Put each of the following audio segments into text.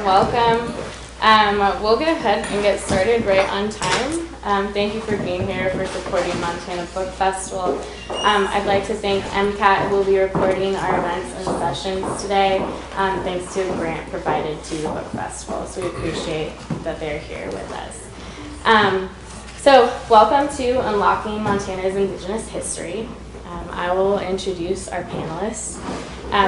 welcome. We'll go ahead and get started right on time. Thank you for being here, for supporting Montana Book Festival. I'd like to thank MCAT, who will be recording our events and sessions today, thanks to a grant provided to the Book Festival. So we appreciate that they're here with us. So welcome to Unlocking Montana's Indigenous History. I will introduce our panelists.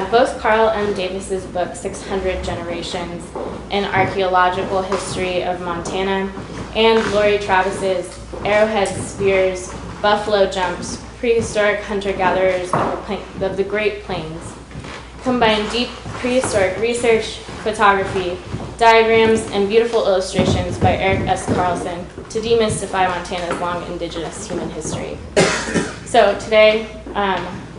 Both Carl M. Davis's book, 600 Generations, An Archaeological History of Montana, and Lauri Travis's Arrowhead Spears, Buffalo Jumps, Prehistoric Hunter-Gatherers of the Great Plains, combine deep prehistoric research, photography, diagrams, and beautiful illustrations by Eric S. Carlson to demystify Montana's long indigenous human history. So today,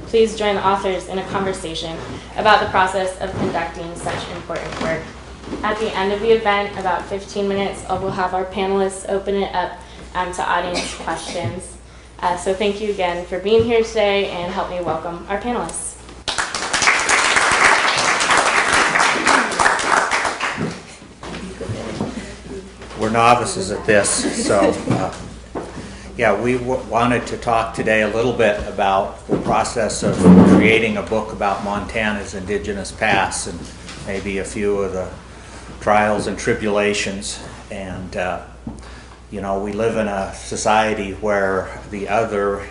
please join the authors in a conversation about the process of conducting such important work. At the end of the event, about 15 minutes, we'll have our panelists open it up to audience questions. So thank you again for being here today, and help me welcome our panelists. We're novices at this, so yeah, we wanted to talk today a little bit about the process of creating a book about Montana's indigenous past and maybe a few of the trials and tribulations. And you know, we live in a society where the other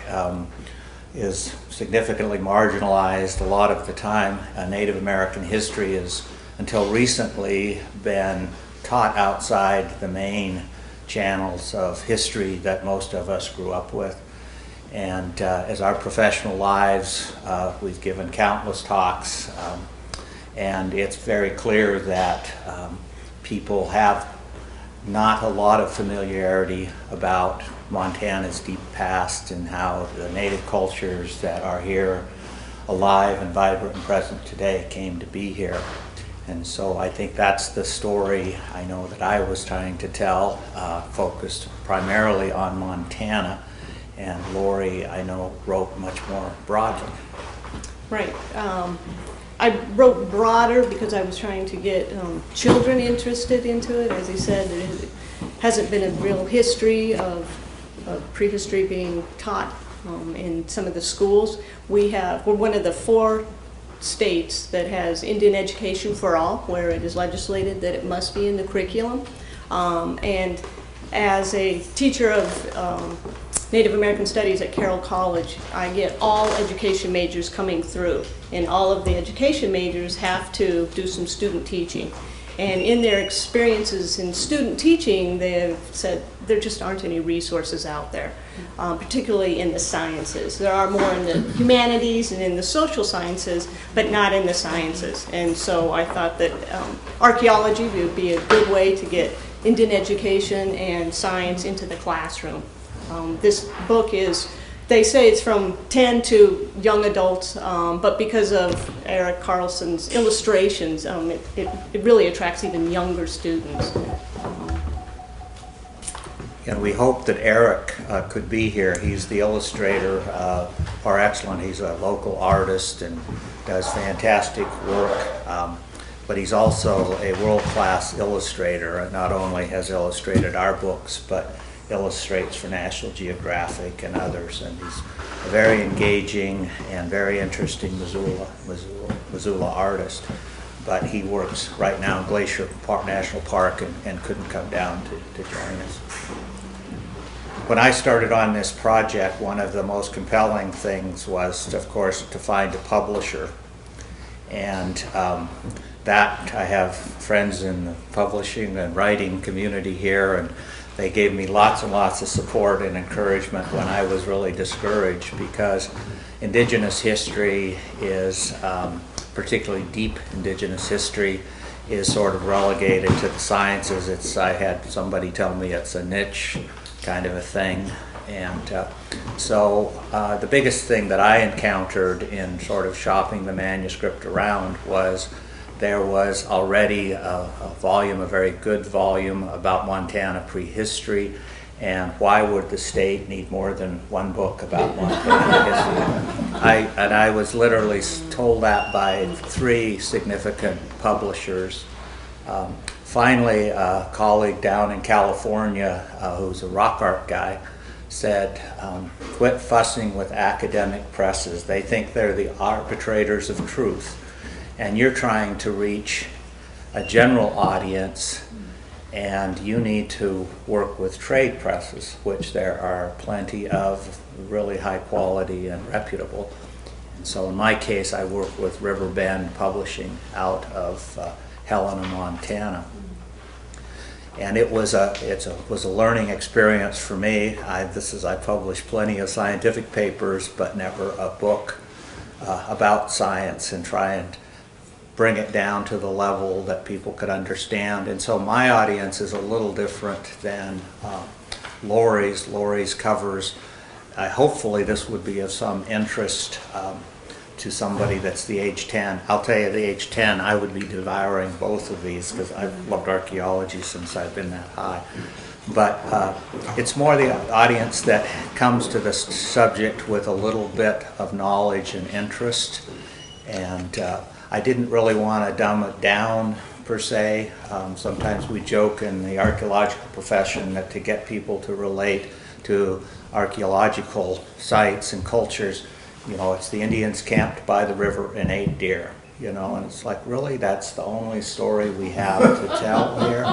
is significantly marginalized a lot of the time. Native American history has, until recently, been taught outside the main channels of history that most of us grew up with. And as our professional lives, we've given countless talks, and it's very clear that people have not a lot of familiarity about Montana's deep past and how the native cultures that are here alive and vibrant and present today came to be here. And so I think that's the story I know that I was trying to tell, focused primarily on Montana. And Lauri, I know, wrote much more broadly. Right. I wrote broader because I was trying to get children interested into it. As he said, there hasn't been a real history of prehistory being taught in some of the schools. We're one of the 4 states that has Indian education for all, where it is legislated that it must be in the curriculum. And as a teacher of Native American Studies at Carroll College, I get all education majors coming through, and all of the education majors have to do some student teaching. And in their experiences in student teaching, they've said there just aren't any resources out there, particularly in the sciences. There are more in the humanities and in the social sciences, but not in the sciences. And so I thought that archaeology would be a good way to get Indian education and science into the classroom. This book is, they say it's from 10 to young adults, but because of Eric Carlson's illustrations, it really attracts even younger students. And we hope that Eric could be here. He's the illustrator par excellence. He's a local artist and does fantastic work. But he's also a world-class illustrator. Not only has illustrated our books, but illustrates for National Geographic and others. And he's a very engaging and very interesting Missoula artist. But he works right now in Glacier Park National Park and couldn't come down to join us. When I started on this project, one of the most compelling things was, of course, to find a publisher. And that I have friends in the publishing and writing community here, and they gave me lots and lots of support and encouragement when I was really discouraged, because indigenous history is, particularly deep indigenous history, is sort of relegated to the sciences. I had somebody tell me it's a niche kind of a thing. And so the biggest thing that I encountered in sort of shopping the manuscript around was there was already a volume, a very good volume about Montana prehistory, and why would the state need more than one book about Montana history? I was literally told that by 3 significant publishers Finally, a colleague down in California who's a rock art guy said, quit fussing with academic presses. They think they're the arbitrators of truth. And you're trying to reach a general audience, and you need to work with trade presses, which there are plenty of, really high quality and reputable. And so in my case, I work with Riverbend Publishing out of Helena, Montana. And it was a learning experience for me. I published plenty of scientific papers, but never a book about science, and try and bring it down to the level that people could understand. And so my audience is a little different than Lauri's. Lauri's covers, hopefully this would be of some interest to somebody that's the age 10. I'll tell you, the age 10, I would be devouring both of these because I've loved archaeology since I've been that high. But it's more the audience that comes to this subject with a little bit of knowledge and interest. And I didn't really want to dumb it down per se. Sometimes we joke in the archaeological profession that to get people to relate to archaeological sites and cultures, you know, it's the Indians camped by the river and ate deer, you know, and it's like, really, that's the only story we have to tell here?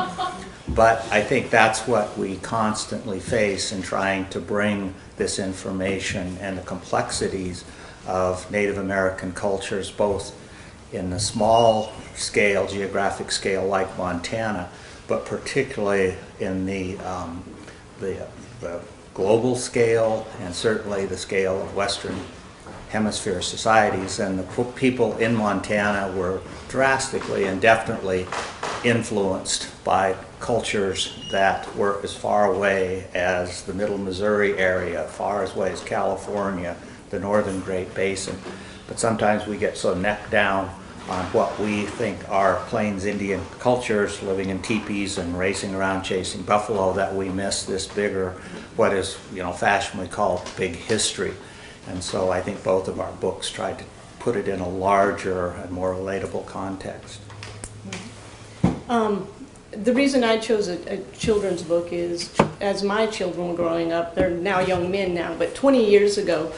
But I think that's what we constantly face in trying to bring this information and the complexities of Native American cultures, both in the small scale, geographic scale like Montana, but particularly in the global scale, and certainly the scale of Western Hemisphere societies. And the people in Montana were drastically and definitely influenced by cultures that were as far away as the Middle Missouri area, far as away as California, the Northern Great Basin. But sometimes we get so neck down on what we think are Plains Indian cultures, living in teepees and racing around chasing buffalo, that we miss this bigger, what is, you know, fashionably called big history. And so I think both of our books tried to put it in a larger and more relatable context. The reason I chose a children's book is, as my children were growing up, they're now young men now, but 20 years ago,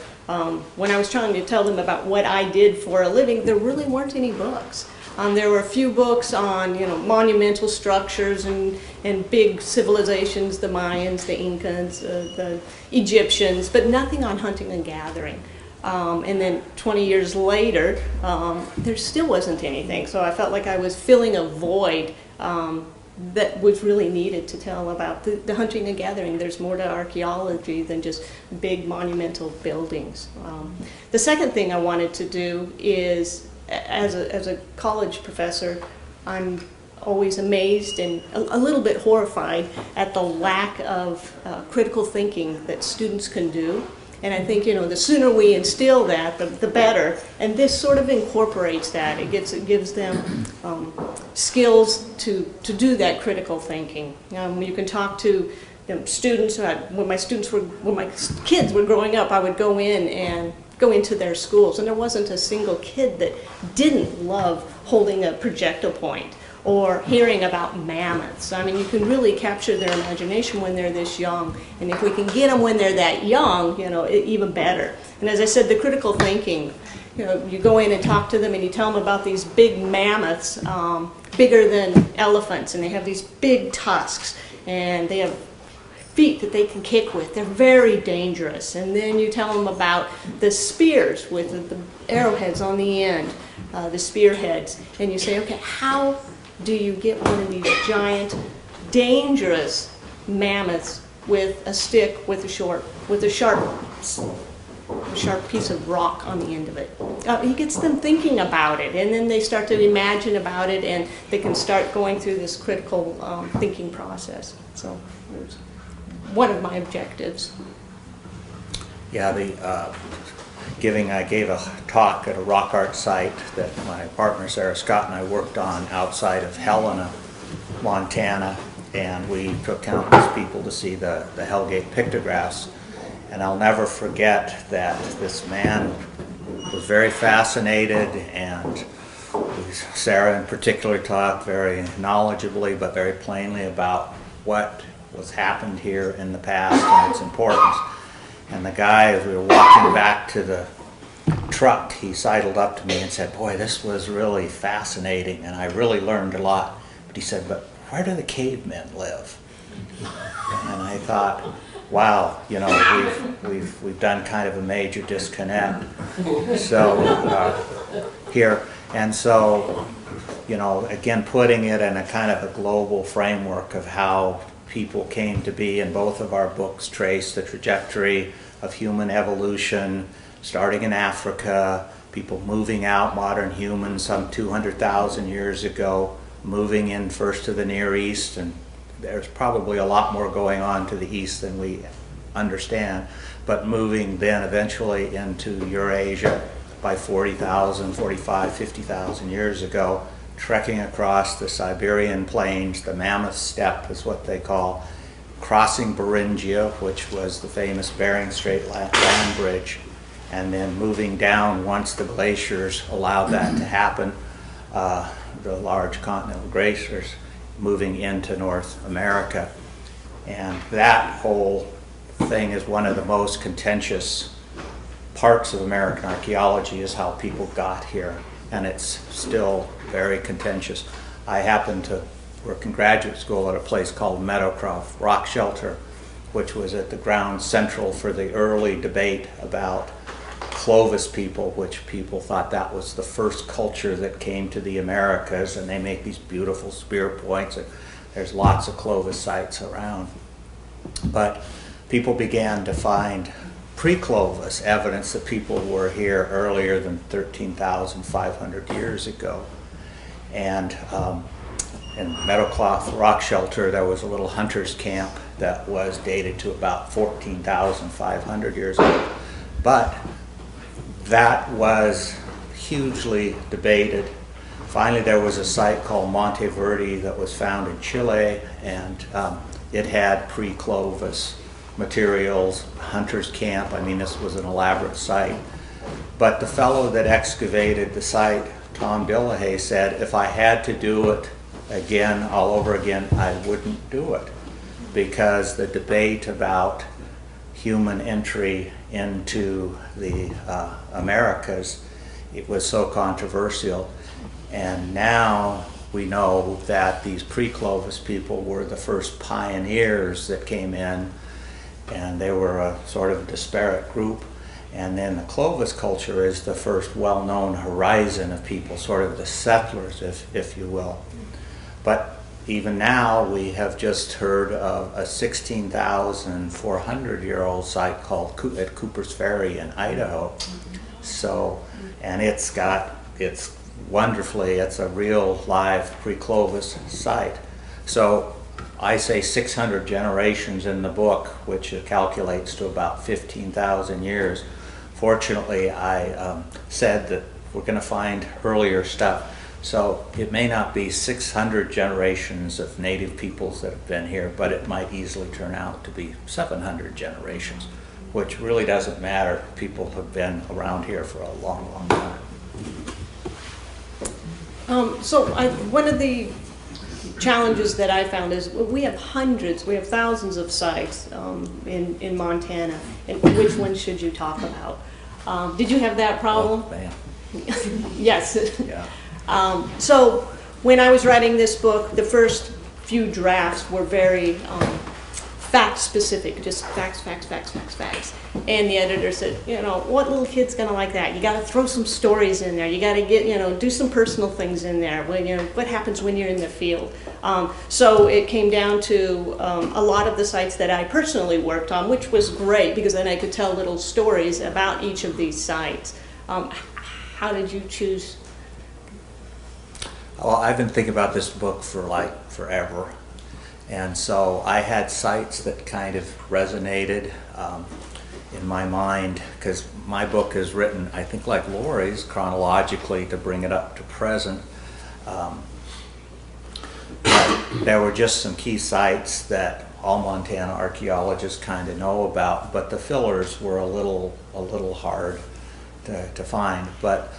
when I was trying to tell them about what I did for a living, there really weren't any books. There were a few books on, you know, monumental structures and big civilizations, the Mayans, the Incas, the Egyptians, but nothing on hunting and gathering. And then 20 years later, there still wasn't anything. So I felt like I was filling a void that was really needed to tell about the hunting and gathering. There's more to archaeology than just big monumental buildings. The second thing I wanted to do is, as a college professor, I'm always amazed and a little bit horrified at the lack of critical thinking that students can do. And I think, you know, the sooner we instill that, the better. And this sort of incorporates that. It gives them skills to do that critical thinking. You can talk to students. When my kids were growing up, I would go into their schools, and there wasn't a single kid that didn't love holding a projectile point or hearing about mammoths. I mean, you can really capture their imagination when they're this young, and if we can get them when they're that young, you know, even better. And as I said, the critical thinking, you know, you go in and talk to them and you tell them about these big mammoths, bigger than elephants, and they have these big tusks, and they have feet that they can kick with. They're very dangerous. And then you tell them about the spears with the arrowheads on the end, the spearheads, and you say, okay, how do you get one of these giant, dangerous mammoths with a stick with a sharp piece of rock on the end of it? He gets them thinking about it, and then they start to imagine about it, and they can start going through this critical thinking process. So there's one of my objectives. Yeah, I gave a talk at a rock art site that my partner Sarah Scott and I worked on outside of Helena, Montana, and we took countless people to see the Hellgate pictographs. And I'll never forget that this man was very fascinated, and we Sarah in particular talked very knowledgeably but very plainly about what was happened here in the past and its importance. And the guy, as we were walking back to the truck, he sidled up to me and said, "Boy, this was really fascinating and I really learned a lot." But he said, "But where do the cavemen live?" And I thought, wow, you know, we've done kind of a major disconnect. So here, and so, you know, again, putting it in a kind of a global framework of how people came to be, and both of our books trace the trajectory of human evolution, starting in Africa, people moving out, modern humans some 200,000 years ago, moving in first to the Near East, and there's probably a lot more going on to the east than we understand, but moving then eventually into Eurasia by 40,000, 45, 50,000 years ago, trekking across the Siberian plains, the Mammoth Steppe is what they call, crossing Beringia, which was the famous Bering Strait land bridge, and then moving down once the glaciers allowed that to happen, the large continental glaciers, moving into North America. And that whole thing is one of the most contentious parts of American archaeology, is how people got here, and it's still very contentious. I happened to work in graduate school at a place called Meadowcroft Rock Shelter, which was at the ground central for the early debate about Clovis people, which people thought that was the first culture that came to the Americas, and they make these beautiful spear points, and there's lots of Clovis sites around. But people began to find pre-Clovis evidence that people were here earlier than 13,500 years ago. And in Meadowcloth Rock Shelter, there was a little hunter's camp that was dated to about 14,500 years ago. But that was hugely debated. Finally, there was a site called Monte Verde that was found in Chile, and it had pre-Clovis materials, hunter's camp. I mean, this was an elaborate site. But the fellow that excavated the site, Tom Dillahay, said, if I had to do it again, all over again, I wouldn't do it, because the debate about human entry into the Americas, it was so controversial. And now we know that these pre-Clovis people were the first pioneers that came in, and they were a sort of disparate group. And then the Clovis culture is the first well-known horizon of people, sort of the settlers, if you will. But even now, we have just heard of a 16,400-year-old site called at Cooper's Ferry in Idaho. So, and it's wonderfully, it's a real live pre-Clovis site. So I say 600 generations in the book, which calculates to about 15,000 years. Fortunately, I said that we're going to find earlier stuff. So it may not be 600 generations of native peoples that have been here, but it might easily turn out to be 700 generations, which really doesn't matter. People have been around here for a long, long time. One of the challenges that I found is we have thousands of sites in Montana, and which one should you talk about? Did you have that problem? Oh, man. Yes. Yeah. So when I was writing this book, the first few drafts were very fact specific, just facts. And the editor said, what little kid's gonna like that? You gotta throw some stories in there. You gotta get, do some personal things in there. What happens when you're in the field? So it came down to a lot of the sites that I personally worked on, which was great because then I could tell little stories about each of these sites. How did you choose? Well, I've been thinking about this book for like forever. And so I had sites that kind of resonated in my mind, because my book is written, I think like Lauri's, chronologically to bring it up to present. But there were just some key sites that all Montana archaeologists kind of know about, but the fillers were a little hard to find. But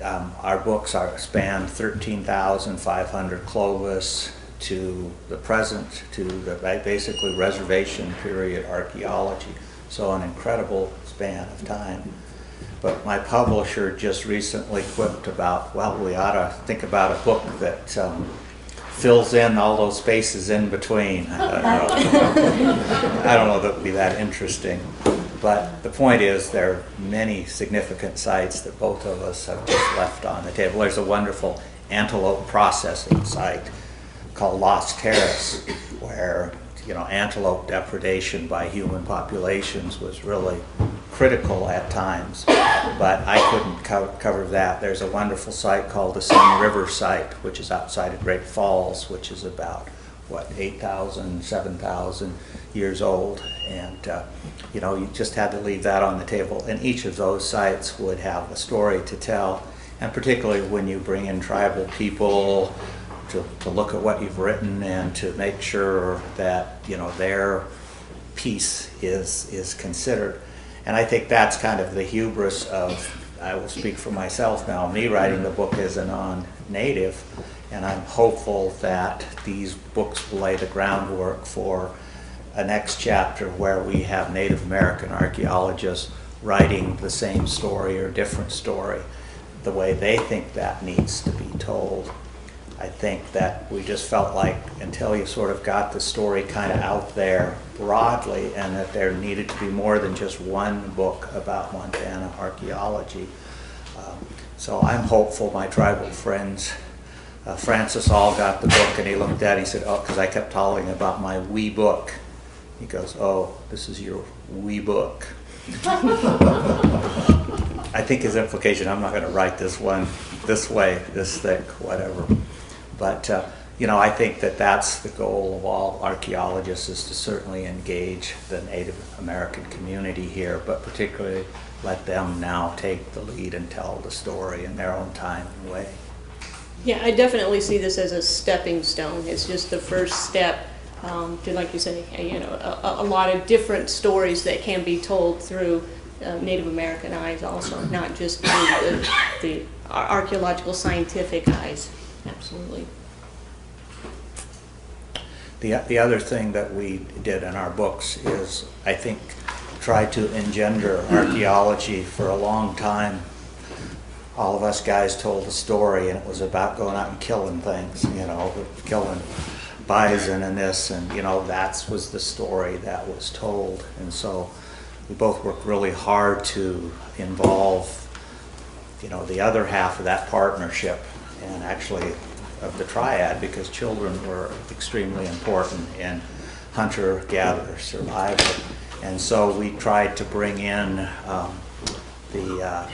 Our books span 13,500 Clovis to the present, to the basically reservation period archaeology. So an incredible span of time. But my publisher just recently quipped about, well, we ought to think about a book that fills in all those spaces in between. I don't know that would be that interesting. But the point is, there are many significant sites that both of us have just left on the table. There's a wonderful antelope processing site called Lost Terrace, where antelope depredation by human populations was really critical at times, but I couldn't cover that. There's a wonderful site called the Sun River site, which is outside of Great Falls, which is about 8,000, 7,000 years old, and you just had to leave that on the table. And each of those sites would have a story to tell, and particularly when you bring in tribal people to look at what you've written and to make sure that their piece is considered. And I think that's kind of the hubris of, I will speak for myself now, me writing the book as a non-native, and I'm hopeful that these books will lay the groundwork for a next chapter where we have Native American archaeologists writing the same story or different story, the way they think that needs to be told. I think that we just felt like until you sort of got the story kind of out there broadly, and that there needed to be more than just one book about Montana archaeology. So I'm hopeful. My tribal friends, Francis all got the book, and he looked at it, he said, oh, because I kept telling him about my wee book. He goes, oh, this is your wee book. I think his implication, I'm not going to write this one this way, this thick, whatever. But, I think that that's the goal of all archaeologists, is to certainly engage the Native American community here, but particularly let them now take the lead and tell the story in their own time and way. Yeah, I definitely see this as a stepping stone. It's just the first step to, like you say, a lot of different stories that can be told through Native American eyes also, not just through the archaeological scientific eyes. Absolutely. The other thing that we did in our books is, I think, try to engender archaeology. For a long time, all of us guys told a story, and it was about going out and killing things, killing bison and this, and that was the story that was told. And so we both worked really hard to involve the other half of that partnership, and actually of the triad, because children were extremely important in hunter-gatherer survival. And so we tried to bring in the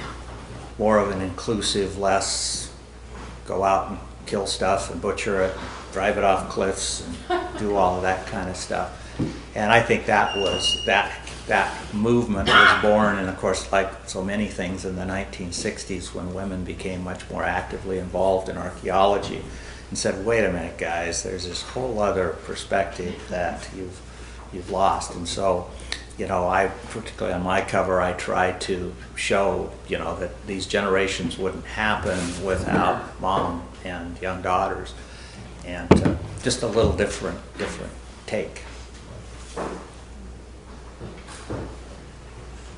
more of an inclusive, less go out and kill stuff and butcher it, drive it off cliffs, and do all of that kind of stuff. And I think that movement was born, and of course, like so many things in the 1960s, when women became much more actively involved in archaeology, and said, wait a minute, guys, there's this whole other perspective that you've lost. And so, I, particularly on my cover, I tried to show, that these generations wouldn't happen without mom and young daughters, and just a little different take.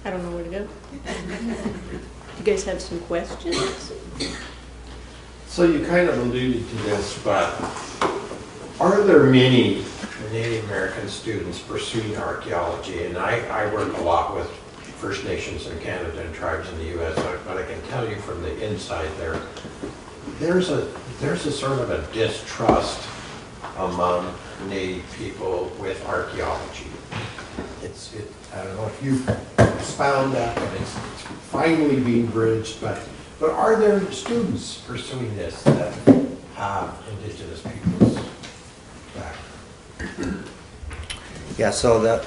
I don't know where to go. You guys have some questions? So you kind of alluded to this, but are there many Native American students pursuing archaeology? And I work a lot with First Nations in Canada and tribes in the U.S., but I can tell you from the inside there's a sort of a distrust among Native people with archaeology. I don't know if you've found that, but it's finally being bridged, but are there students pursuing this that have Indigenous peoples background? Yeah, so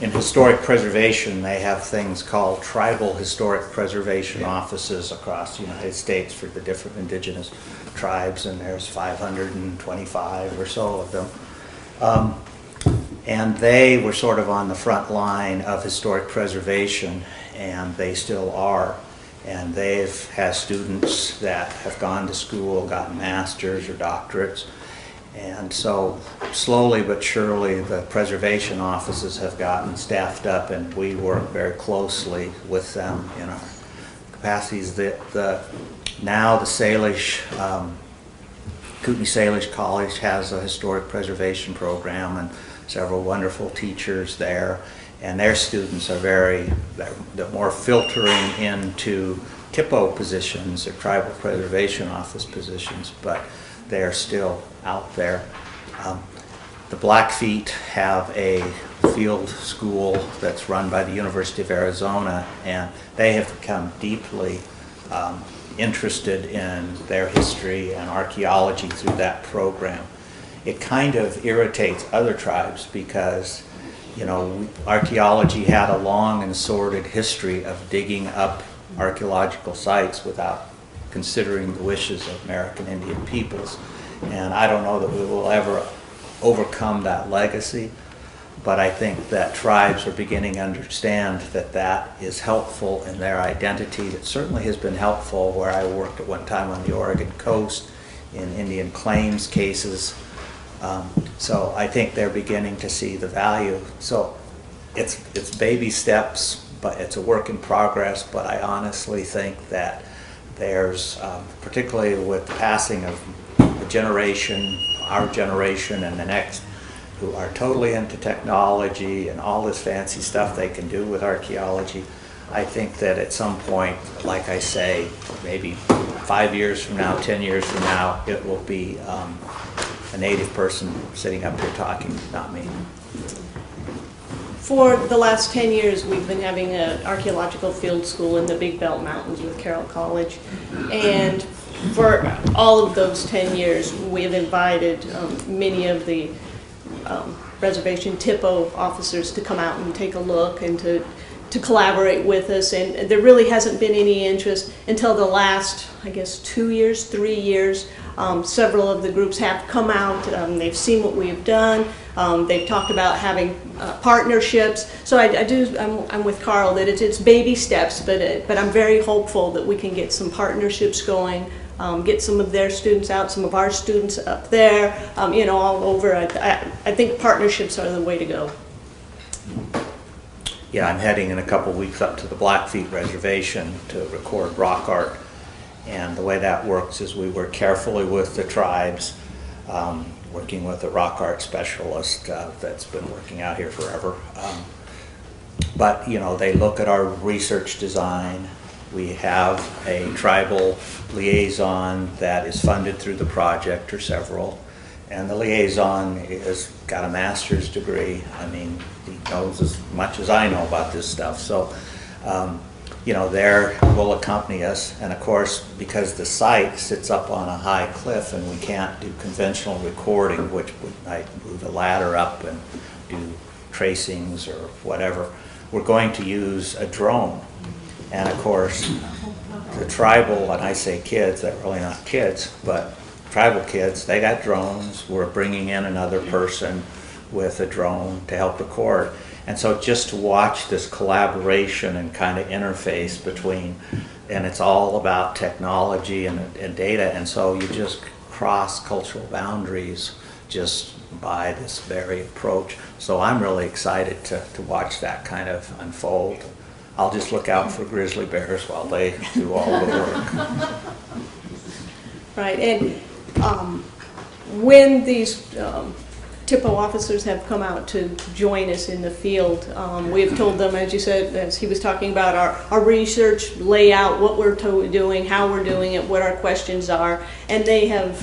in historic preservation, they have things called tribal historic preservation offices across the United States for the different indigenous tribes, and there's 525 or so of them. And they were sort of on the front line of historic preservation, and they still are. and they've had students that have gone to school, gotten masters or doctorates. And so slowly but surely the preservation offices have gotten staffed up, and we work very closely with them in our capacities. Now the Salish, Kootenai Salish College has a historic preservation program and several wonderful teachers there, and their students are they're more filtering into TIPO positions or tribal preservation office positions, but they're still out there. The Blackfeet have a field school that's run by the University of Arizona, and they have become deeply interested in their history and archaeology through that program. It kind of irritates other tribes because, archaeology had a long and sordid history of digging up archaeological sites without considering the wishes of American Indian peoples. And I don't know that we will ever overcome that legacy, but I think that tribes are beginning to understand that that is helpful in their identity. It certainly has been helpful where I worked at one time on the Oregon coast in Indian claims cases. So I think they're beginning to see the value. So it's baby steps, but it's a work in progress. But I honestly think that there's, particularly with the passing of a generation, our generation and the next, who are totally into technology and all this fancy stuff they can do with archaeology, I think that at some point, like I say, maybe 5 years from now, 10 years from now, it will be a native person sitting up here talking, not me. For the last 10 years, we've been having an archaeological field school in the Big Belt Mountains with Carroll College. And for all of those 10 years, we've invited many of the reservation TIPO officers to come out and take a look and to collaborate with us. And there really hasn't been any interest until the last, I guess, 2 years, 3 years. Several of the groups have come out. They've seen what we've done. They've talked about having partnerships. So I'm with Carl that it's baby steps, but I'm very hopeful that we can get some partnerships going, get some of their students out, some of our students up there, all over. I think partnerships are the way to go. Yeah, I'm heading in a couple weeks up to the Blackfeet Reservation to record rock art. And the way that works is we work carefully with the tribes, working with a rock art specialist that's been working out here forever. But they look at our research design. We have a tribal liaison that is funded through the project, or several. And the liaison has got a master's degree. I mean, he knows as much as I know about this stuff. So, they will accompany us. And of course, because the site sits up on a high cliff and we can't do conventional recording, which I move a ladder up and do tracings or whatever, we're going to use a drone. And of course, the tribal, and I say kids, they're really not kids, but tribal kids, they got drones. We're bringing in another person with a drone to help record. And so just to watch this collaboration and kind of interface between, and it's all about technology and data, and so you just cross cultural boundaries just by this very approach. So I'm really excited to watch that kind of unfold. I'll just look out for grizzly bears while they do all the work. Right, and when these TIPO officers have come out to join us in the field, we have told them, as you said, as he was talking about our research layout, what we're doing, how we're doing it, what our questions are, and they have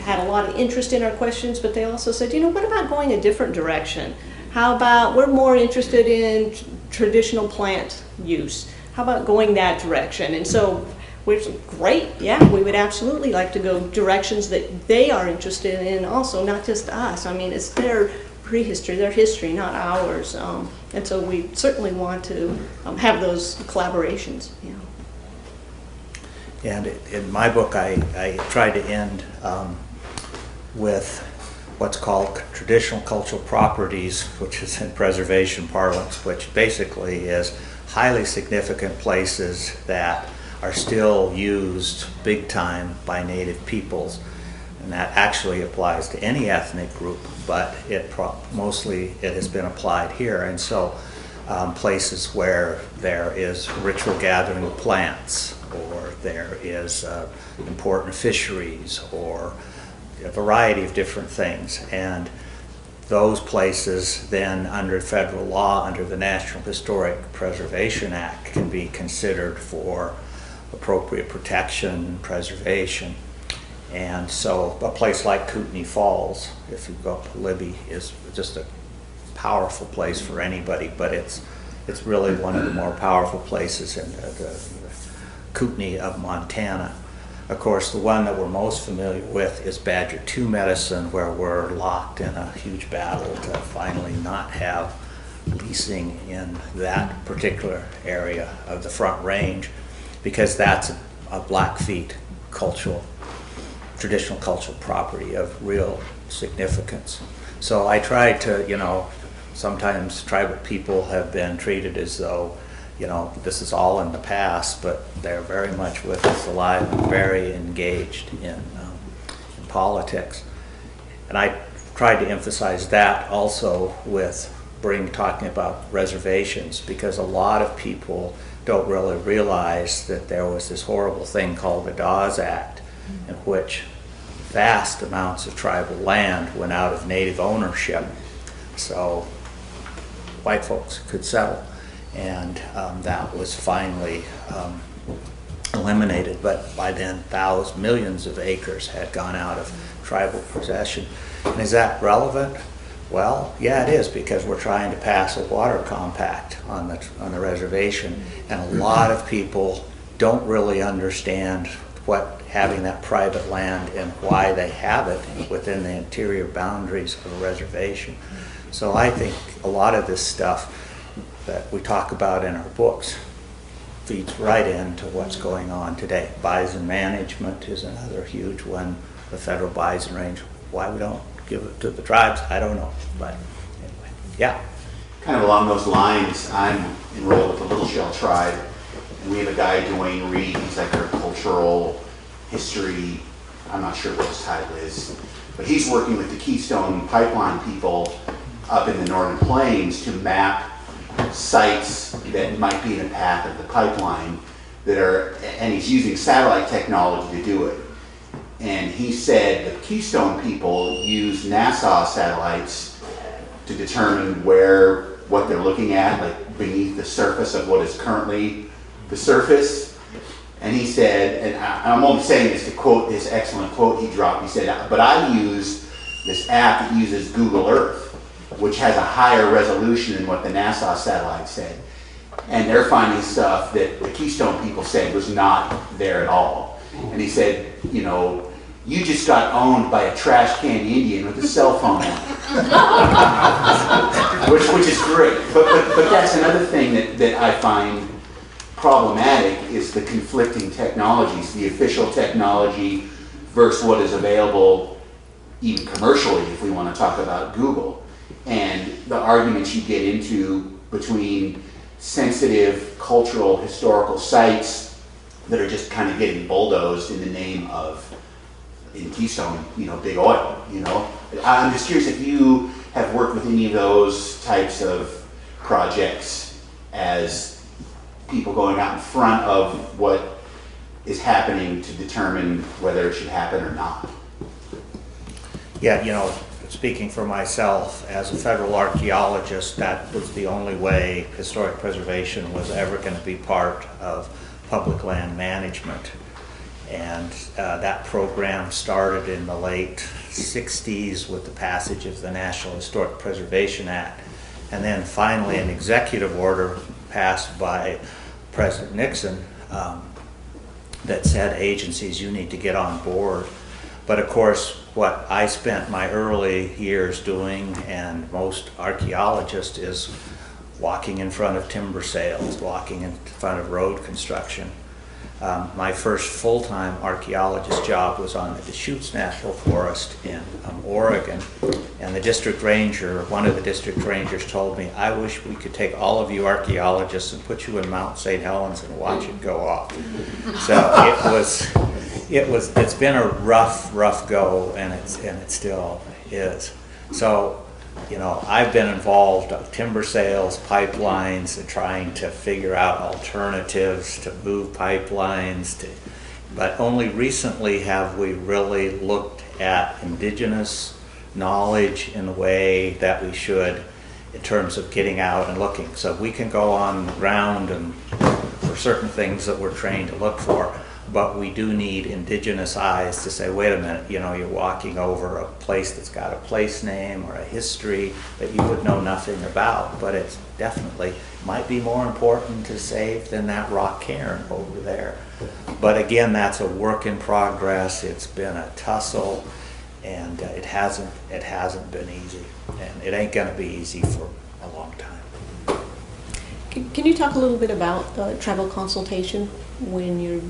had a lot of interest in our questions, but they also said, what about going a different direction? How about, we're more interested in traditional plant use. How about going that direction? And so, which great, yeah, we would absolutely like to go directions that they are interested in also, not just us. I mean, it's their prehistory, their history, not ours. And so we certainly want to have those collaborations. And in my book, I try to end with what's called traditional cultural properties, which is in preservation parlance, which basically is highly significant places that are still used big time by Native peoples. And that actually applies to any ethnic group, but mostly it has been applied here. And so places where there is ritual gathering of plants, or there is important fisheries, or a variety of different things. And those places then, under federal law, under the National Historic Preservation Act, can be considered for appropriate protection, preservation. And so a place like Kootenai Falls, if you go up to Libby, is just a powerful place for anybody, but it's really one of the more powerful places in the Kootenai of Montana. Of course, the one that we're most familiar with is Badger 2 Medicine, where we're locked in a huge battle to finally not have leasing in that particular area of the Front Range, because that's a Blackfeet traditional cultural property of real significance. So I try to, sometimes tribal people have been treated as though, this is all in the past, but they're very much with us alive and very engaged in politics. And I tried to emphasize that also with talking about reservations, because a lot of people don't really realize that there was this horrible thing called the Dawes Act, in which vast amounts of tribal land went out of Native ownership, so white folks could settle. And that was finally eliminated, but by then millions of acres had gone out of tribal possession. And is that relevant? Well, yeah, it is, because we're trying to pass a water compact on the reservation, and a lot of people don't really understand what having that private land and why they have it within the interior boundaries of a reservation. So I think a lot of this stuff that we talk about in our books feeds right into what's going on today. Bison management is another huge one, the federal bison range. Why we don't give it to the tribes, I don't know, but anyway, yeah. Kind of along those lines, I'm enrolled with the Little Shell tribe, and we have a guy, Dwayne Reed. He's like our cultural history, I'm not sure what his title is, but he's working with the Keystone Pipeline people up in the Northern Plains to map sites that might be in the path of the pipeline and he's using satellite technology to do it. And he said the Keystone people use NASA satellites to determine what they're looking at, like beneath the surface of what is currently the surface. And he said, and I'm only saying this to quote this excellent quote he dropped, he said, but I use this app that uses Google Earth, which has a higher resolution than what the NASA satellite said. And they're finding stuff that the Keystone people said was not there at all. And he said, you just got owned by a trash can Indian with a cell phone on, which is great. But that's another thing that I find problematic, is the conflicting technologies, the official technology versus what is available even commercially, if we want to talk about Google. And the arguments you get into between sensitive cultural historical sites that are just kind of getting bulldozed in the name of, in Keystone, big oil, I'm just curious if you have worked with any of those types of projects as people going out in front of what is happening to determine whether it should happen or not. Yeah, speaking for myself, as a federal archaeologist, that was the only way historic preservation was ever going to be part of public land management. And that program started in the late 60s with the passage of the National Historic Preservation Act. And then finally an executive order passed by President Nixon that said, agencies, you need to get on board. But of course, what I spent my early years doing, and most archaeologists, is walking in front of timber sales, walking in front of road construction. My first full-time archaeologist job was on the Deschutes National Forest in Oregon, and the district ranger, one of the district rangers told me, I wish we could take all of you archaeologists and put you in Mount St. Helens and watch it go off. So it's been a rough go, and it still is. So, you know, I've been involved in timber sales, pipelines, and trying to figure out alternatives to move pipelines. But only recently have we really looked at indigenous knowledge in the way that we should in terms of getting out and looking. So we can go on the ground and for certain things that we're trained to look for, but we do need indigenous eyes to say, wait a minute, you know, you're walking over a place that's got a place name or a history that you would know nothing about, but it's definitely might be more important to save than that rock cairn over there. But again, that's a work in progress. It's been a tussle, and it hasn't been easy, and it ain't gonna be easy for a long time. Can you talk a little bit about tribal consultation when you're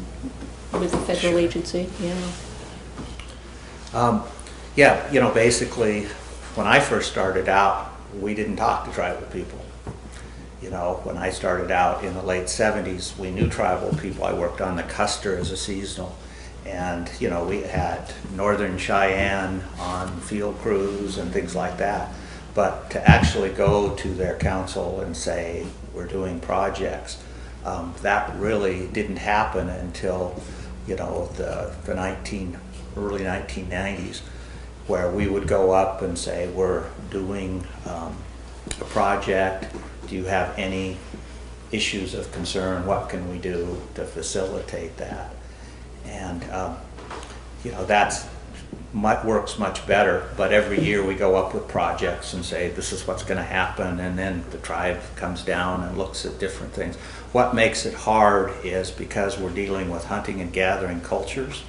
with the federal Sure. agency? Yeah, you know, basically, when I first started out, we didn't talk to tribal people. You know, when I started out in the late 70s, we knew tribal people. I worked on the Custer as a seasonal, and, you know, we had Northern Cheyenne on field crews and things like that. But to actually go to their council and say, we're doing projects, that really didn't happen until, you know, the early 1990s, where we would go up and say, we're doing a project. Do you have any issues of concern? What can we do to facilitate that? And, you know, works much better, but every year we go up with projects and say this is what's going to happen, and then the tribe comes down and looks at different things. What makes it hard is because we're dealing with hunting and gathering cultures,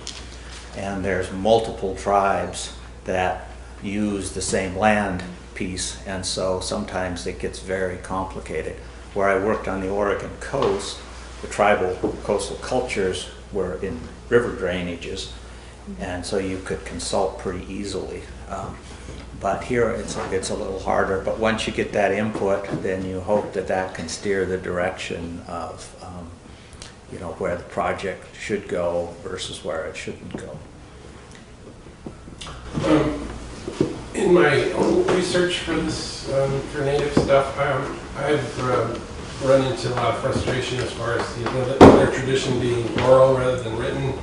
and there's multiple tribes that use the same land piece, and so sometimes it gets very complicated. Where I worked on the Oregon coast, the tribal coastal cultures were in river drainages, and so you could consult pretty easily. But here it's a little harder, but once you get that input, then you hope that that can steer the direction of you know, where the project should go versus where it shouldn't go. In my own research for this, for Native stuff, I've run into a lot of frustration as far as their tradition being oral rather than written.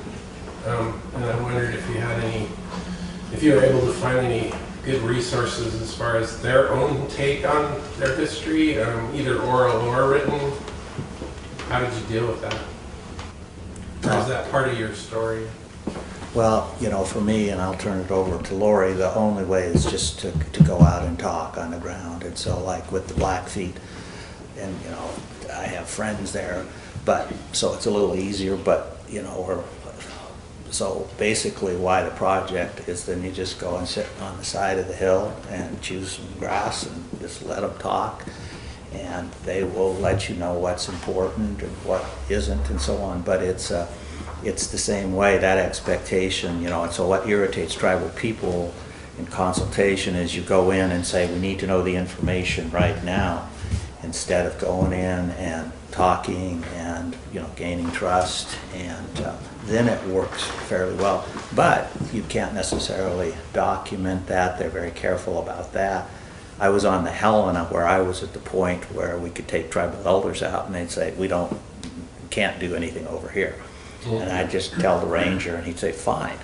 And I wondered if you had if you were able to find any good resources as far as their own take on their history, either oral or written. How did you deal with that? Or is that part of your story? Well, you know, for me, and I'll turn it over to Lauri, the only way is just to go out and talk on the ground. And so, like with the Blackfeet, and, you know, I have friends there, but so it's a little easier, but, you know, so basically why the project is then you just go and sit on the side of the hill and choose some grass and just let them talk, and they will let you know what's important and what isn't and so on. But it's the same way, that expectation, you know. And so what irritates tribal people in consultation is you go in and say, we need to know the information right now, instead of going in and talking and, you know, gaining trust, and then it works fairly well. But you can't necessarily document that. They're very careful about that. I was on the Helena where I was at the point where we could take tribal elders out and they'd say, we can't do anything over here. And I'd just tell the ranger and he'd say, fine.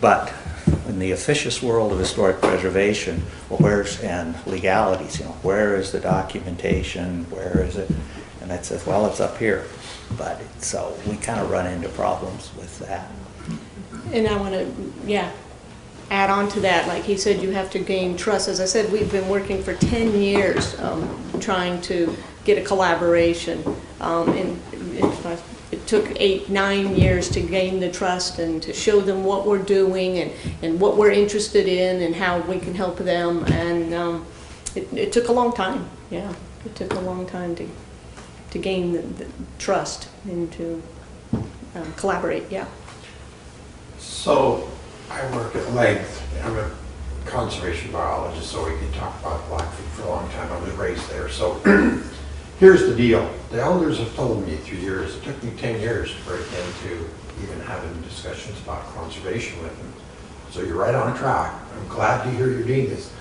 But in the officious world of historic preservation, well, and legalities, you know, where is the documentation, where is it? And it says, well, it's up here. But so we kind of run into problems with that. And I want to, add on to that. Like he said, you have to gain trust. As I said, we've been working for 10 years trying to get a collaboration. And it took 8-9 years to gain the trust and to show them what we're doing and what we're interested in and how we can help them. And it took a long time. Yeah, it took a long time to gain the trust and to collaborate, yeah. So I work at length. I'm a conservation biologist, so we could talk about Blackfeet for a long time. I was raised there. So here's the deal. The elders have told me through years, it took me 10 years to break into even having discussions about conservation with them. So you're right on track. I'm glad to hear you're doing this.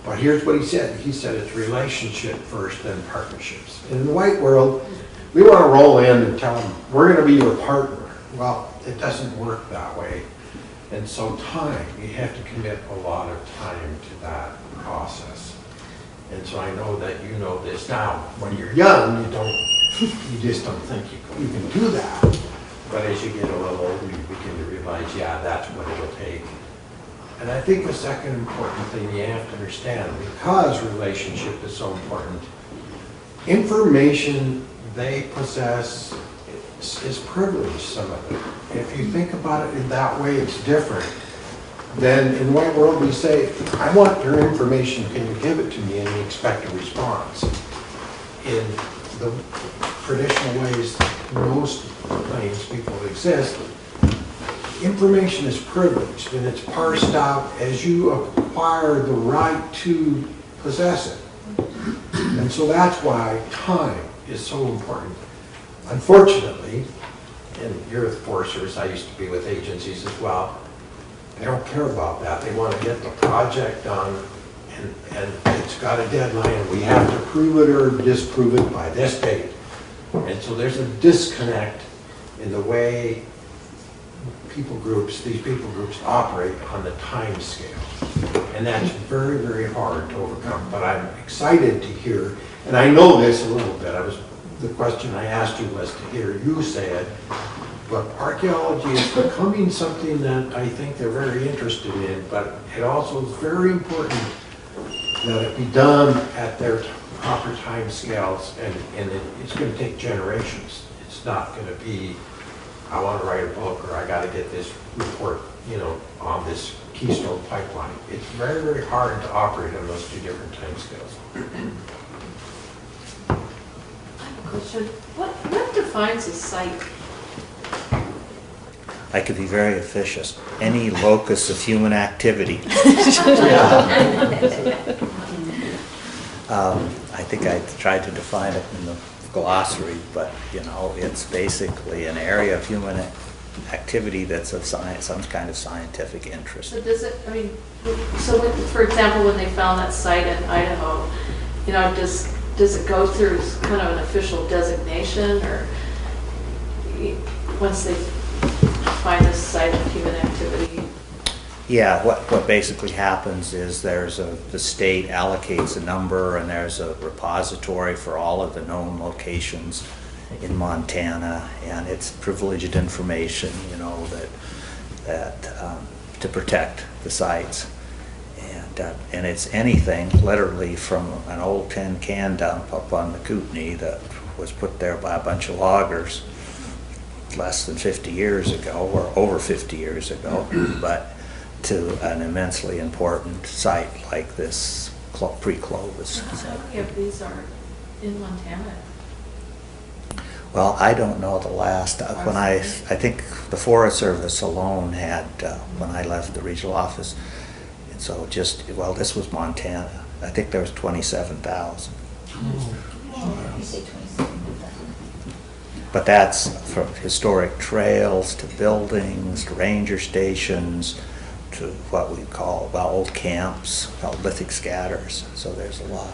But here's what he said. He said it's relationship first, then partnerships. In the white world, we want to roll in and tell them, we're going to be your partner. Well, it doesn't work that way. And so time, you have to commit a lot of time to that process. And so I know that you know this now. When you're young, you just don't think you can do that. But as you get a little older, you begin to realize, yeah, that's what it'll take. And I think the second important thing you have to understand, because relationship is so important, information they possess is privilege, some of it. If you think about it in that way, it's different. Then in the white world we say, I want your information, can you give it to me? And we expect a response. In the traditional ways most Plains people exist, information is privileged and it's parsed out as you acquire the right to possess it. And so that's why time is so important. Unfortunately, and you're with Forest Service, I used to be with agencies as well, they don't care about that. They want to get the project done and it's got a deadline and we have to prove it or disprove it by this date. And so there's a disconnect in the way these people groups operate on the time scale. And that's very, very hard to overcome. But I'm excited to hear, and I know this a little bit, the question I asked you was to hear you say it, but archaeology is becoming something that I think they're very interested in, but it also is very important that it be done at their proper time scales, and it's going to take generations. It's not going to be, I want to write a book or I got to get this report, on this Keystone pipeline. It's very, very hard to operate on those two different time scales. Question. What defines a site? I could be very efficient. Any locus of human activity. I think I tried to define it in the glossary, but it's basically an area of human activity that's of science, some kind of scientific interest. So does it? For example, when they found that site in Idaho, does it go through kind of an official designation, or once they find this site of human activity? Yeah, what basically happens is the state allocates a number, and there's a repository for all of the known locations in Montana, and it's privileged information, that to protect the sites. And it's anything, literally, from an old tin can dump up on the Kootenai that was put there by a bunch of loggers less than 50 years ago, or over 50 years ago, but to an immensely important site like this pre-Clovis. How many of these are in Montana? Well, I don't know the last. I think the Forest Service alone had, when I left the regional office, and so this was Montana. I think there was 27,000. You say 27,000. But that's from historic trails to buildings to ranger stations to what we call old camps called lithic scatters. So there's a lot.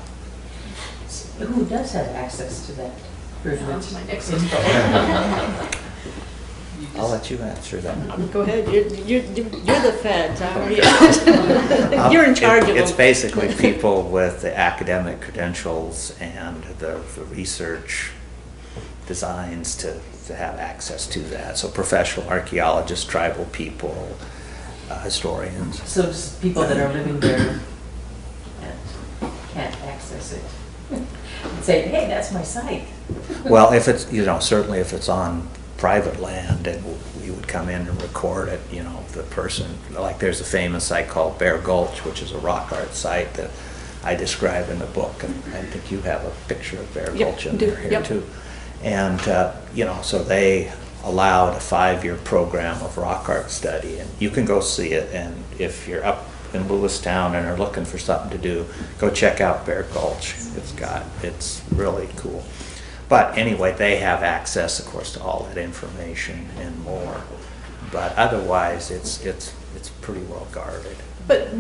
Who does have access to that privilege? That's my next question. I'll let you answer that. Go ahead, you're the feds, you're in charge of them. It's basically people with the academic credentials and the research designs to have access to that. So professional archaeologists, tribal people, historians. So just people that are living there and can't access it. And say, hey, that's my site. Well, if it's, certainly if it's on private land, and we would come in and record it, the person, like there's a famous site called Bear Gulch, which is a rock art site that I describe in the book, and I think you have a picture of Bear Gulch in there here too. And, so they allowed a 5-year program of rock art study, and you can go see it. And if you're up in Lewistown and are looking for something to do, go check out Bear Gulch. It's really cool. But anyway, they have access, of course, to all that information and more. But otherwise, it's pretty well guarded. But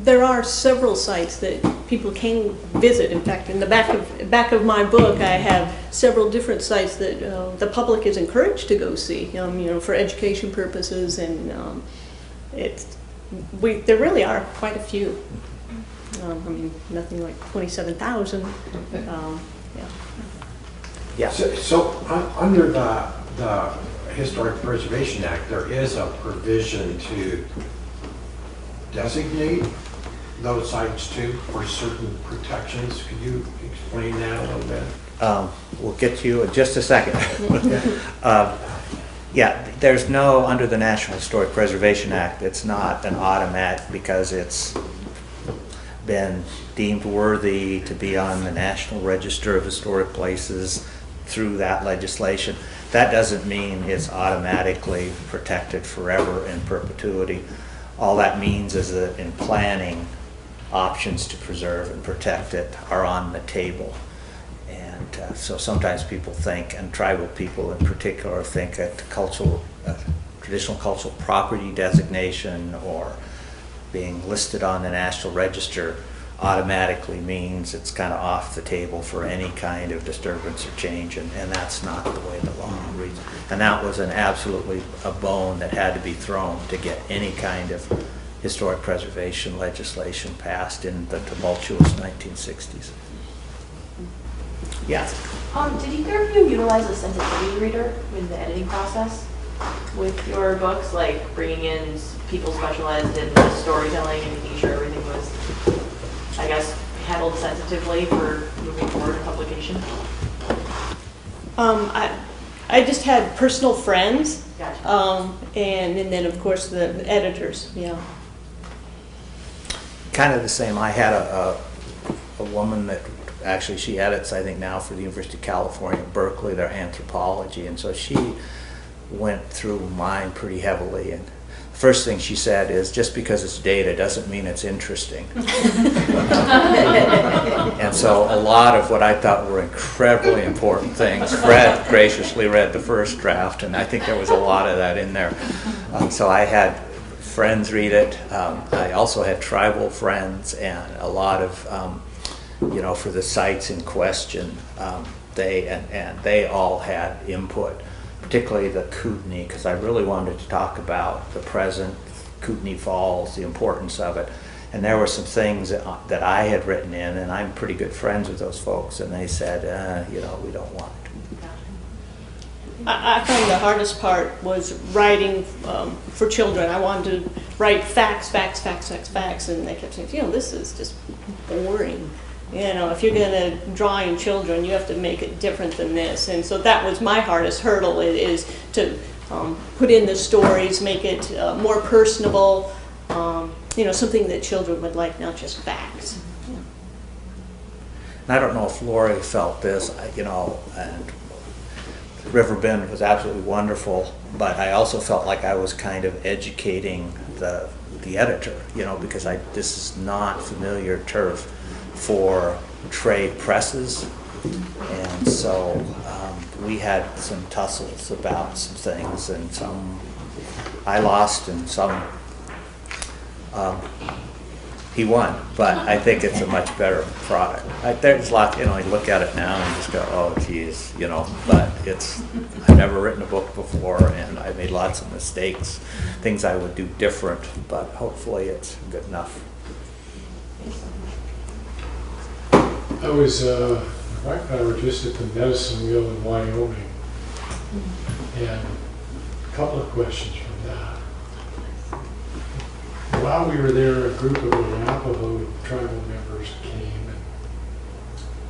there are several sites that people can visit. In fact, in the back of my book, I have several different sites that the public is encouraged to go see, for education purposes, and there really are quite a few. Nothing like 27,000. Yeah. So under the Historic Preservation Act, there is a provision to designate those sites too for certain protections. Could you explain that a little bit? We'll get to you in just a second. Yeah, there's no, under the National Historic Preservation Act, it's not an automatic because it's been deemed worthy to be on the National Register of Historic Places through that legislation. That doesn't mean it's automatically protected forever in perpetuity. All that means is that in planning, options to preserve and protect it are on the table. And so sometimes people think, and tribal people in particular, think that traditional cultural property designation or being listed on the National Register automatically means it's kind of off the table for any kind of disturbance or change, and that's not the way the law reads. And that was absolutely a bone that had to be thrown to get any kind of historic preservation legislation passed in the tumultuous 1960s. Yeah. Did either of you utilize a sensitivity reader in the editing process with your books, like bringing in people specialized in storytelling and making sure everything was, I guess, handled sensitively for moving forward in publication? I just had personal friends, Gotcha. and then of course the editors. Yeah. Kind of the same. I had a woman that actually she edits, I think now for the University of California, Berkeley, their anthropology, and so she went through mine pretty heavily. And the first thing she said is, just because it's data doesn't mean it's interesting. And so a lot of what I thought were incredibly important things, Fred graciously read the first draft, and I think there was a lot of that in there. So I had friends read it. I also had tribal friends, and a lot of for the sites in question, they all had input, particularly the Kootenai, because I really wanted to talk about the present Kootenai Falls, the importance of it. And there were some things that I had written in, and I'm pretty good friends with those folks, and they said, we don't want it. I found the hardest part was writing for children. I wanted to write facts, and they kept saying, this is just boring. If you're going to draw in children, you have to make it different than this. And so that was my hardest hurdle, is to put in the stories, make it more personable, something that children would like, not just facts. Yeah. And I don't know if Lauri felt this, and Riverbend was absolutely wonderful, but I also felt like I was kind of educating the editor, because this is not familiar turf for trade presses, and so we had some tussles about some things, and some I lost and some he won, but I think it's a much better product. There's lots, you look at it now and just go, oh geez, but I've never written a book before, and I made lots of mistakes, things I would do different, but hopefully it's good enough. I was, Mike and I were just at the medicine wheel in Wyoming, and a couple of questions from that. While we were there, a group of Arapaho tribal members came and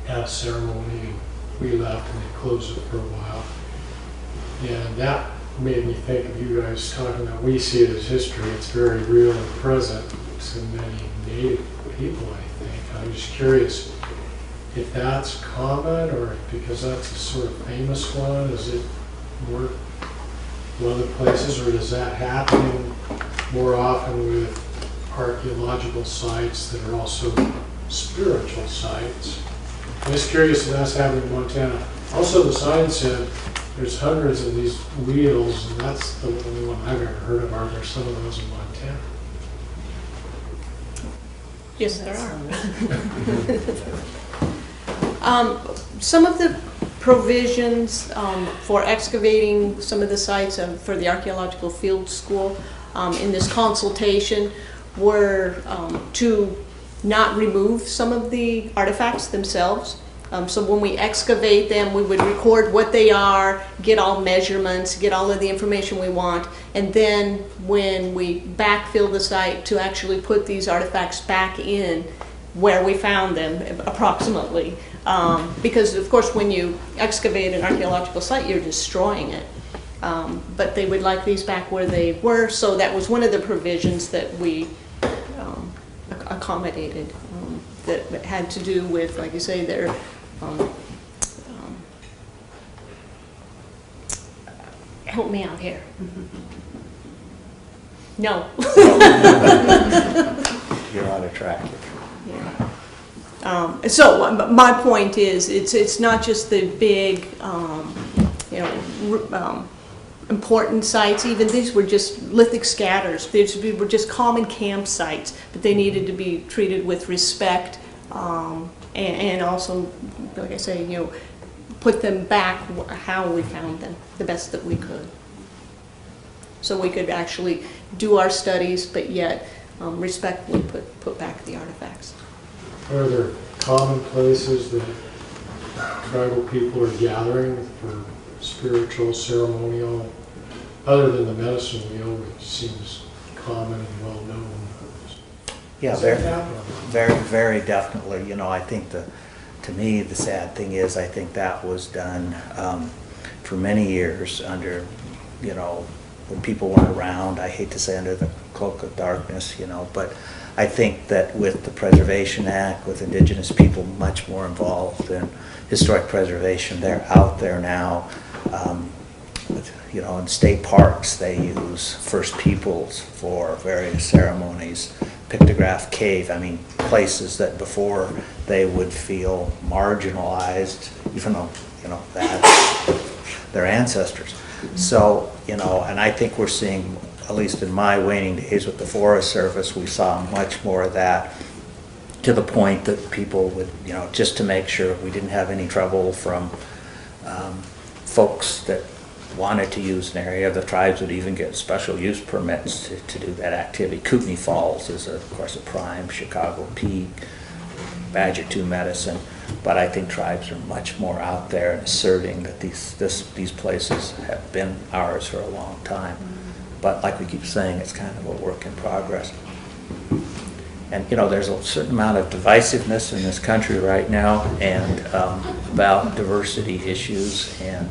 had a ceremony, and we left and they closed it for a while. And that made me think of you guys talking about, we see it as history, it's very real and present to many Native people, I think. I'm just curious if that's common, or because that's a sort of famous one, is it more other places, or is that happening more often with archaeological sites that are also spiritual sites? I'm just curious if that's happening in Montana. Also, the sign said there's hundreds of these wheels, and that's the only one I've ever heard of. Are there some of those in Montana? Yes, there are. Some of the provisions for excavating some of the sites for the Archaeological Field School in this consultation were to not remove some of the artifacts themselves. So when we excavate them, we would record what they are, get all measurements, get all of the information we want, and then when we backfill the site to actually put these artifacts back in where we found them approximately. Because of course when you excavate an archaeological site, you're destroying it. But they would like these back where they were, so that was one of the provisions that we accommodated that had to do with, like you say, their help me out here. No. You're on a track. Yeah. So my point is, it's not just the big, important sites. Even these were just lithic scatters. These were just common campsites, but they needed to be treated with respect, and also, like I say, put them back how we found them, the best that we could. So we could actually do our studies, but yet respectfully put back the artifacts. Are there common places that tribal people are gathering for spiritual, ceremonial, other than the medicine wheel, which seems common and well known? Yeah, very, very definitely. I think to me, the sad thing is, I think that was done for many years under, when people weren't around. I hate to say under the cloak of darkness, but I think that with the Preservation Act, with Indigenous people much more involved in historic preservation, they're out there now. In state parks, they use First Peoples for various ceremonies. Pictograph Cave, places that before they would feel marginalized, even though, that's their ancestors. So, and I think we're seeing, at least in my waning days with the Forest Service, we saw much more of that, to the point that people would, just to make sure we didn't have any trouble from folks that wanted to use an area, the tribes would even get special use permits to do that activity. Kootenai Falls is, of course, a prime, Chicago Peak, Badger 2 Medicine, but I think tribes are much more out there and asserting that these places have been ours for a long time. But like we keep saying, it's kind of a work in progress. And there's a certain amount of divisiveness in this country right now, and about diversity issues, and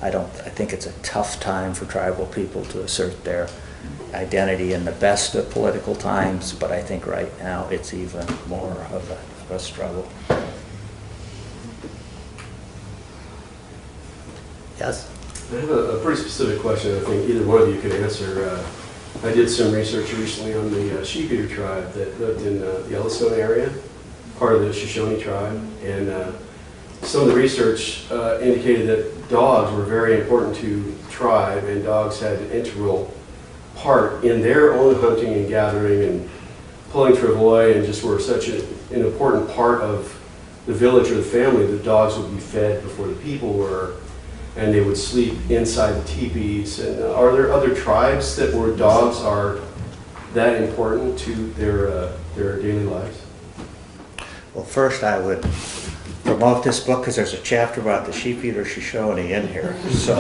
I think it's a tough time for tribal people to assert their identity in the best of political times, but I think right now it's even more of a struggle. Yes? I have a pretty specific question I think either one of you could answer. I did some research recently on the Sheep Eater tribe that lived in the Yellowstone area, part of the Shoshone tribe, and some of the research indicated that dogs were very important to the tribe, and dogs had an integral part in their own hunting and gathering and pulling travois, and just were such an important part of the village or the family. The dogs would be fed before the people were, and they would sleep inside the teepees. And are there other tribes where dogs are that important to their daily lives? Well, first I would promote this book because there's a chapter about the Sheep Eater Shoshone in here. So,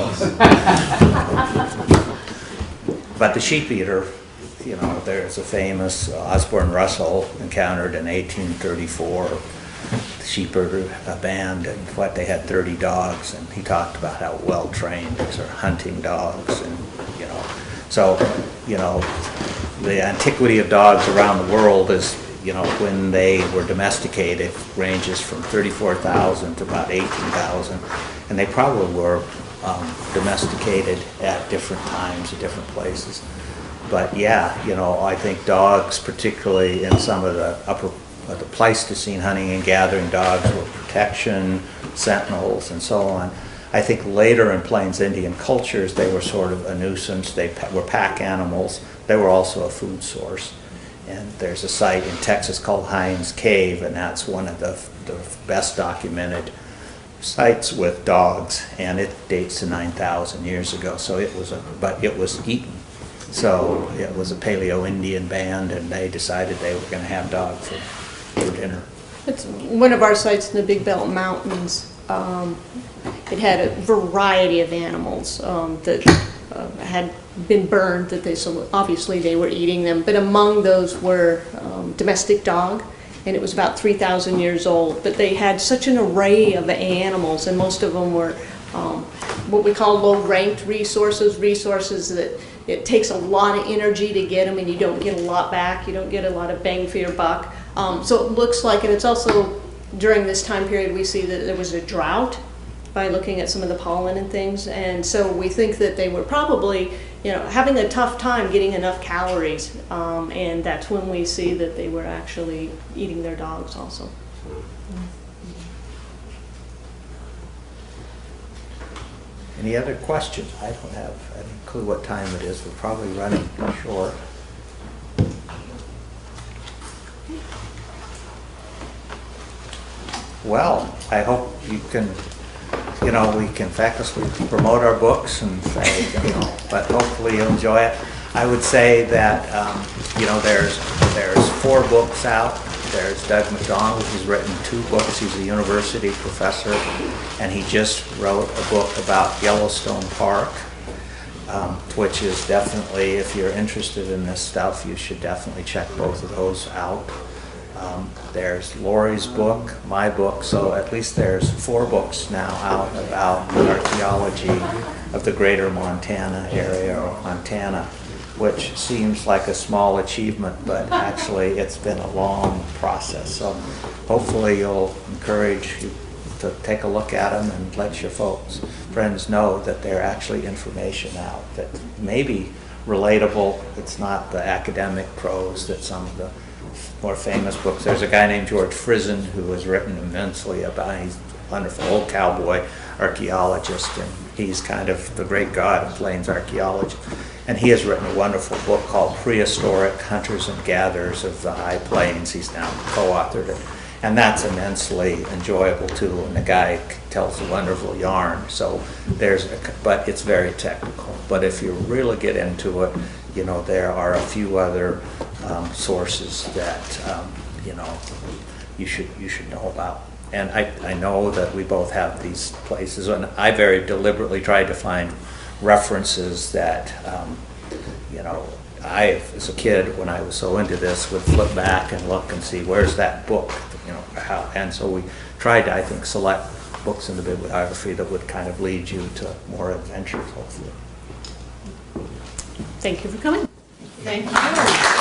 but the Sheep Eater, there's a famous Osborne Russell encountered in 1834 the Sheep Eater band, and they had 30 dogs, and he talked about how well trained these are hunting dogs, and so the antiquity of dogs around the world is, when they were domesticated, ranges from 34,000 to about 18,000, and they probably were domesticated at different times, at different places. But yeah, you know, I think dogs, particularly in some of the the Pleistocene hunting and gathering dogs, were protection, sentinels, and so on. I think later in Plains Indian cultures, they were sort of a nuisance. They were pack animals. They were also a food source. And there's a site in Texas called Hines Cave, and that's one of the best documented sites with dogs, and it dates to 9,000 years ago. So it was but it was eaten. So it was a Paleo-Indian band, and they decided they were going to have dog for dinner. It's one of our sites in the Big Belt Mountains. It had a variety of animals that had been burned, that so obviously they were eating them, but among those were domestic dog, and it was about 3,000 years old. But they had such an array of animals, and most of them were what we call low-ranked resources that it takes a lot of energy to get them, and you don't get a lot back. You don't get a lot of bang for your buck. So it looks like, and it's also during this time period we see that there was a drought by looking at some of the pollen and things, and so we think that they were probably, you know, having a tough time getting enough calories, and that's when we see that they were actually eating their dogs also. Any other questions? I don't have any clue what time it is. We're probably running short. Well, I hope you can, you know, we can facetiously promote our books and say, you know, but hopefully you'll enjoy it. I would say that, you know, there's 4 books out. There's Doug McDonald, who's written 2 books. He's a university professor, and he just wrote a book about Yellowstone Park, which is definitely, if you're interested in this stuff, you should definitely check both of those out. There's Lauri's book, my book, so at least there's 4 books now out about the archaeology of the greater Montana area, or Montana, which seems like a small achievement, but actually it's been a long process. So hopefully you'll encourage you to take a look at them and let your friends know that they're actually information out that may be relatable. It's not the academic prose that some of the more famous books. There's a guy named George Frizen who has written immensely about, he's a wonderful old cowboy archaeologist, and he's kind of the great god of Plains archaeology. And he has written a wonderful book called Prehistoric Hunters and Gatherers of the High Plains. He's now co-authored it. And that's immensely enjoyable too, and the guy tells a wonderful yarn. So but it's very technical. But if you really get into it, you know, there are a few other sources that you know, you should know about. And I know that we both have these places, and I very deliberately tried to find references that you know, I, as a kid, when I was so into this, would flip back and look and see where's that book, you know, how. And so we tried to, I think, select books in the bibliography that would kind of lead you to more adventures, hopefully. Thank you for coming. Thank you.